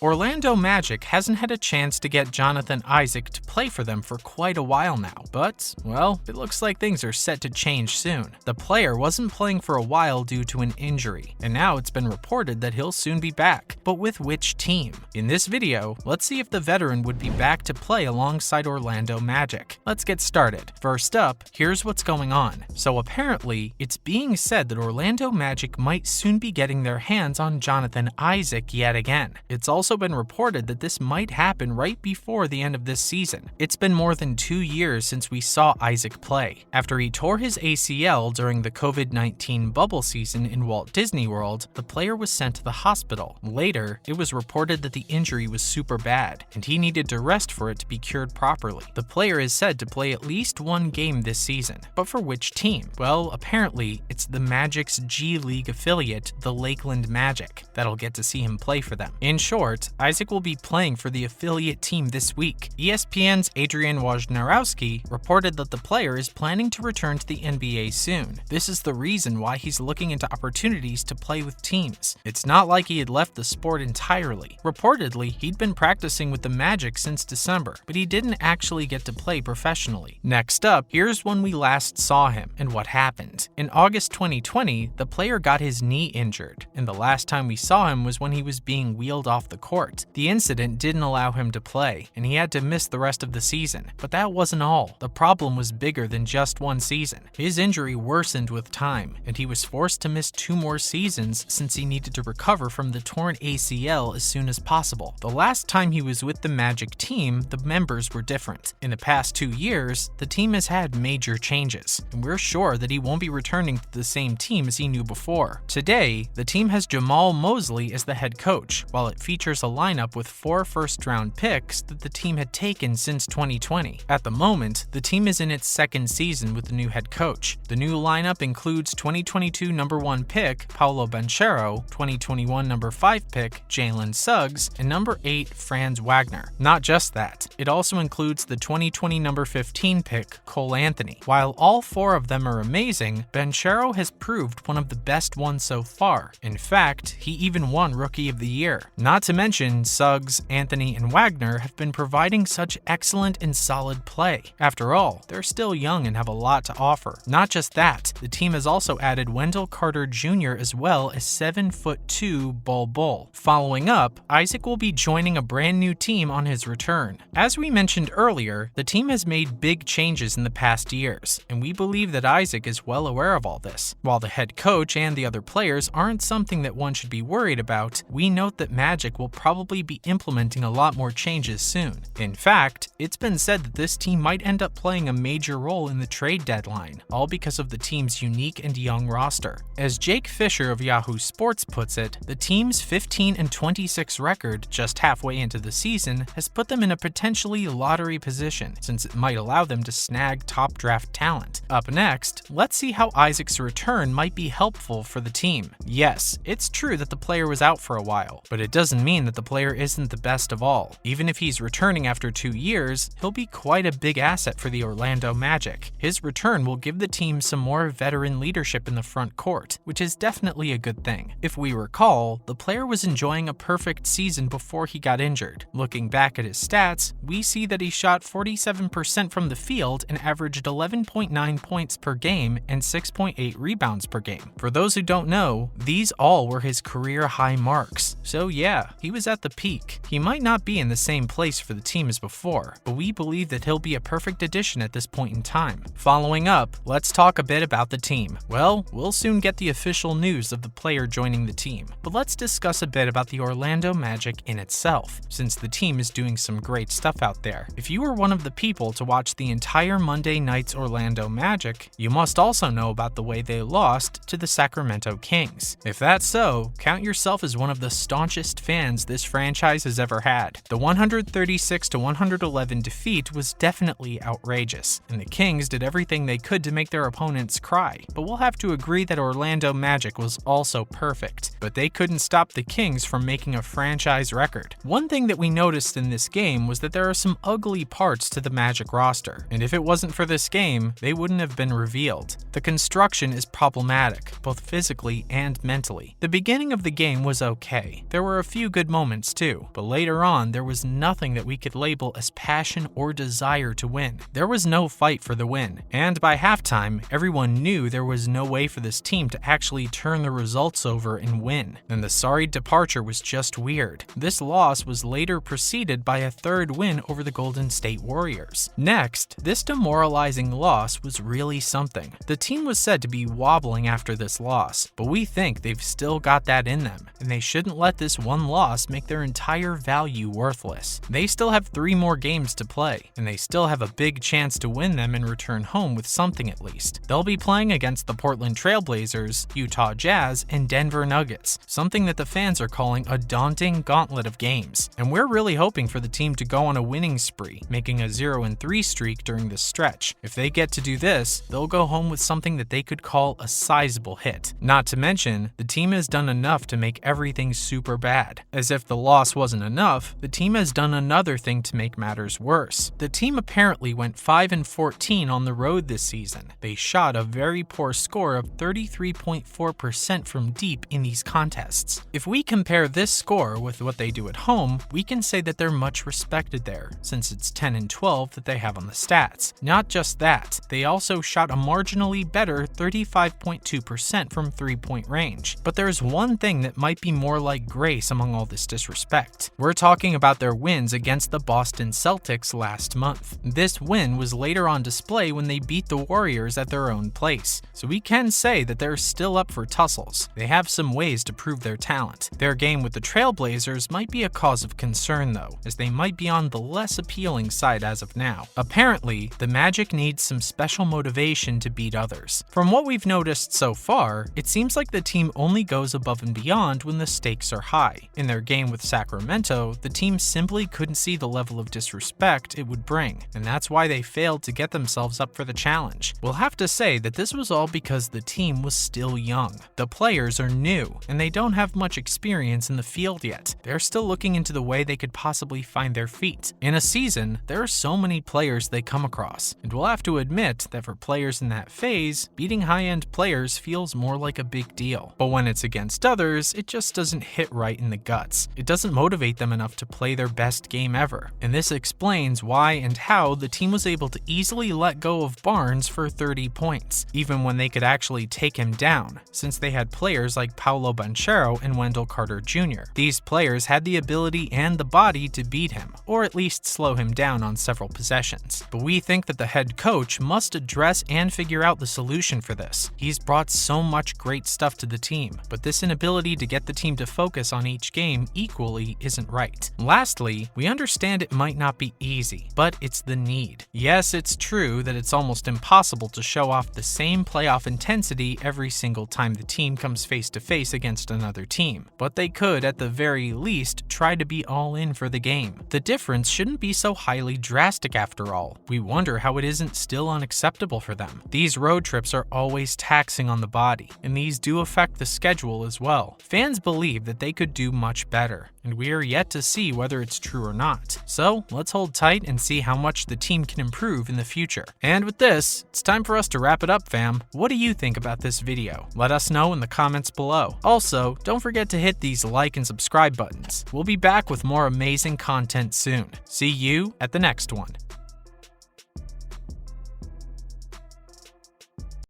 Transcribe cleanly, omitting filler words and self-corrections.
Orlando Magic hasn't had a chance to get Jonathan Isaac to play for them for quite a while now, but, well, it looks like things are set to change soon. The player wasn't playing for a while due to an injury, and now it's been reported that he'll soon be back. But with which team? In this video, let's see if the veteran would be back to play alongside Orlando Magic. Let's get started. First up, here's what's going on. So apparently, it's being said that Orlando Magic might soon be getting their hands on Jonathan Isaac yet again. It's also been reported that this might happen right before the end of this season. It's been more than 2 years since we saw Isaac play. After he tore his ACL during the COVID-19 bubble season in Walt Disney World, the player was sent to the hospital. Later, it was reported that the injury was super bad, and he needed to rest for it to be cured properly. The player is said to play at least 1 game this season. But for which team? Well, apparently, it's the Magic's G League affiliate, the Lakeland Magic, that'll get to see him play for them. In short, Isaac will be playing for the affiliate team this week. ESPN's Adrian Wojnarowski reported that the player is planning to return to the NBA soon. This is the reason why he's looking into opportunities to play with teams. It's not like he had left the sport entirely. Reportedly, he'd been practicing with the Magic since December, but he didn't actually get to play professionally. Next up, here's when we last saw him and what happened. In August 2020, the player got his knee injured, and the last time we saw him was when he was being wheeled off the court. The incident didn't allow him to play, and he had to miss the rest of the season. But that wasn't all. The problem was bigger than just 1 season. His injury worsened with time, and he was forced to miss 2 more seasons since he needed to recover from the torn ACL as soon as possible. The last time he was with the Magic team, the members were different. In the past 2 years, the team has had major changes, and we're sure that he won't be returning to the same team as he knew before. Today, the team has Jamal Mosley as the head coach, while it features a lineup with 4 first-round picks that the team had taken since 2020. At the moment, the team is in its 2nd season with the new head coach. The new lineup includes 2022 number 1 pick Paolo Banchero, 2021 number 5 pick Jalen Suggs, and number 8 Franz Wagner. Not just that, it also includes the 2020 number 15 pick Cole Anthony. While all 4 of them are amazing, Banchero has proved one of the best ones so far. In fact, he even won Rookie of the Year. Not to mention, Suggs, Anthony, and Wagner have been providing such excellent and solid play. After all, they're still young and have a lot to offer. Not just that, the team has also added Wendell Carter Jr. as well as 7'2" Bol Bol. Following up, Isaac will be joining a brand new team on his return. As we mentioned earlier, the team has made big changes in the past years, and we believe that Isaac is well aware of all this. While the head coach and the other players aren't something that one should be worried about, we note that Magic will probably be implementing a lot more changes soon. In fact, it's been said that this team might end up playing a major role in the trade deadline, all because of the team's unique and young roster. As Jake Fisher of Yahoo Sports puts it, the team's 15-26 record just halfway into the season has put them in a potentially lottery position, since it might allow them to snag top draft talent. Up next, let's see how Isaac's return might be helpful for the team. Yes, it's true that the player was out for a while, but it doesn't mean that the player isn't the best of all. Even if he's returning after 2 years, he'll be quite a big asset for the Orlando Magic. His return will give the team some more veteran leadership in the front court, which is definitely a good thing. If we recall, the player was enjoying a perfect season before he got injured. Looking back at his stats, we see that he shot 47% from the field and averaged 11.9 points per game and 6.8 rebounds per game. For those who don't know, these all were his career high marks. So yeah, he was at the peak. He might not be in the same place for the team as before, but we believe that he'll be a perfect addition at this point in time. Following up, let's talk a bit about the team. Well, we'll soon get the official news of the player joining the team, but let's discuss a bit about the Orlando Magic in itself, since the team is doing some great stuff out there. If you were one of the people to watch the entire Monday night's Orlando Magic, you must also know about the way they lost to the Sacramento Kings. If that's so, count yourself as one of the staunchest fans this franchise has ever had. The 136-111 defeat was definitely outrageous, and the Kings did everything they could to make their opponents cry. But we'll have to agree that Orlando Magic was also perfect, but they couldn't stop the Kings from making a franchise record. One thing that we noticed in this game was that there are some ugly parts to the Magic roster, and if it wasn't for this game, they wouldn't have been revealed. The construction is problematic, both physically and mentally. The beginning of the game was okay. There were a few good good moments too, but later on there was nothing that we could label as passion or desire to win. There was no fight for the win, and by halftime, everyone knew there was no way for this team to actually turn the results over and win. And the sorry departure was just weird. This loss was later preceded by a third win over the Golden State Warriors. Next, this demoralizing loss was really something. The team was said to be wobbling after this loss, but we think they've still got that in them, and they shouldn't let this one loss make their entire value worthless. They still have 3 more games to play, and they still have a big chance to win them and return home with something at least. They'll be playing against the Portland Trail Blazers, Utah Jazz, and Denver Nuggets, something that the fans are calling a daunting gauntlet of games. And we're really hoping for the team to go on a winning spree, making a 0-3 streak during this stretch. If they get to do this, they'll go home with something that they could call a sizable hit. Not to mention, the team has done enough to make everything super bad. As if the loss wasn't enough, the team has done another thing to make matters worse. The team apparently went 5-14 on the road this season. They shot a very poor score of 33.4% from deep in these contests. If we compare this score with what they do at home, we can say that they're much respected there, since it's 10-12 that they have on the stats. Not just that, they also shot a marginally better 35.2% from three-point range. But there's one thing that might be more like grace among all this disrespect. We're talking about their wins against the Boston Celtics last month. This win was later on display when they beat the Warriors at their own place, so we can say that they're still up for tussles. They have some ways to prove their talent. Their game with the Trailblazers might be a cause of concern though, as they might be on the less appealing side as of now. Apparently, the Magic needs some special motivation to beat others. From what we've noticed so far, it seems like the team only goes above and beyond when the stakes are high. In their game with Sacramento, the team simply couldn't see the level of disrespect it would bring, and that's why they failed to get themselves up for the challenge. We'll have to say that this was all because the team was still young. The players are new, and they don't have much experience in the field yet. They're still looking into the way they could possibly find their feet. In a season, there are so many players they come across, and we'll have to admit that for players in that phase, beating high-end players feels more like a big deal. But when it's against others, it just doesn't hit right in the guts. It doesn't motivate them enough to play their best game ever. And this explains why and how the team was able to easily let go of Barnes for 30 points, even when they could actually take him down, since they had players like Paolo Banchero and Wendell Carter Jr. These players had the ability and the body to beat him, or at least slow him down on several possessions. But we think that the head coach must address and figure out the solution for this. He's brought so much great stuff to the team, but this inability to get the team to focus on each game equally isn't right. Lastly, we understand it might not be easy, but it's the need. Yes, it's true that it's almost impossible to show off the same playoff intensity every single time the team comes face to face against another team, but they could at the very least try to be all in for the game. The difference shouldn't be so highly drastic after all. We wonder how it isn't still unacceptable for them. These road trips are always taxing on the body, and these do affect the schedule as well. Fans believe that they could do much better, and we are yet to see whether it's true or not. So let's hold tight and see how much the team can improve in the future. And with this, it's time for us to wrap it up, fam. What do you think about this video? Let us know in the comments below. Also, don't forget to hit these like and subscribe buttons. We'll be back with more amazing content soon. See you at the next one.